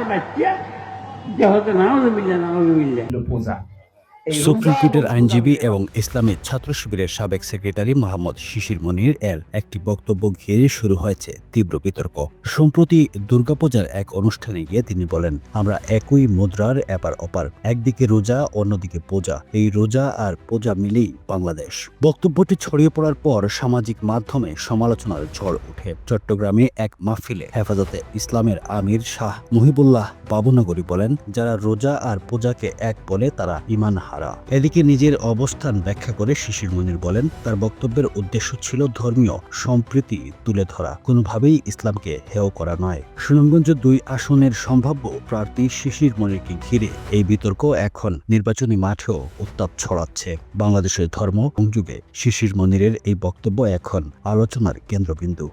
বাচ্চা যে হতো নাউজুবিল্লাহ নাউজুবিল্লাহ। সুপ্রিম কোর্টের আইনজীবী এবং ইসলামী ছাত্র শিবিরের সাবেক সেক্রেটারি মোহাম্মদ শিশির মনির এর একটি বক্তব্য ঘিরে শুরু হয়েছে তীব্র বিতর্ক। সম্প্রতি দুর্গাপূজার এক অনুষ্ঠানে গিয়ে তিনি বলেন, আমরা একই মুদ্রার এপার ওপার, একদিকে রোজা অন্যদিকে পূজা, এই রোজা আর পূজা মিলেই বাংলাদেশ। বক্তব্যটি ছড়িয়ে পড়ার পর সামাজিক মাধ্যমে সমালোচনার ঝড় ওঠে। চট্টগ্রামে এক মাহফিলে হেফাজতে ইসলামের আমির শাহ মুহিবুল্লাহ বাবুনগরী বলেন, যারা রোজা আর পূজাকে এক বলে তারা ঈমান হারা। এদিকে নিজের অবস্থান ব্যাখ্যা করে শিশির মনির বলেন, তার বক্তব্যের উদ্দেশ্য ছিল ধর্মীয় সম্প্রীতি তুলে ধরা, কোনোভাবেই ইসলামকে হেয় করা নয়। সুনামগঞ্জ 2 আসনের সম্ভাব্য প্রার্থী শিশির মনিরকে ঘিরে এই বিতর্ক এখন নির্বাচনী মাঠেও উত্তাপ ছড়াচ্ছে। বাংলাদেশের ধর্ম সংযোগে শিশির মনিরের এই বক্তব্য এখন আলোচনার কেন্দ্রবিন্দু।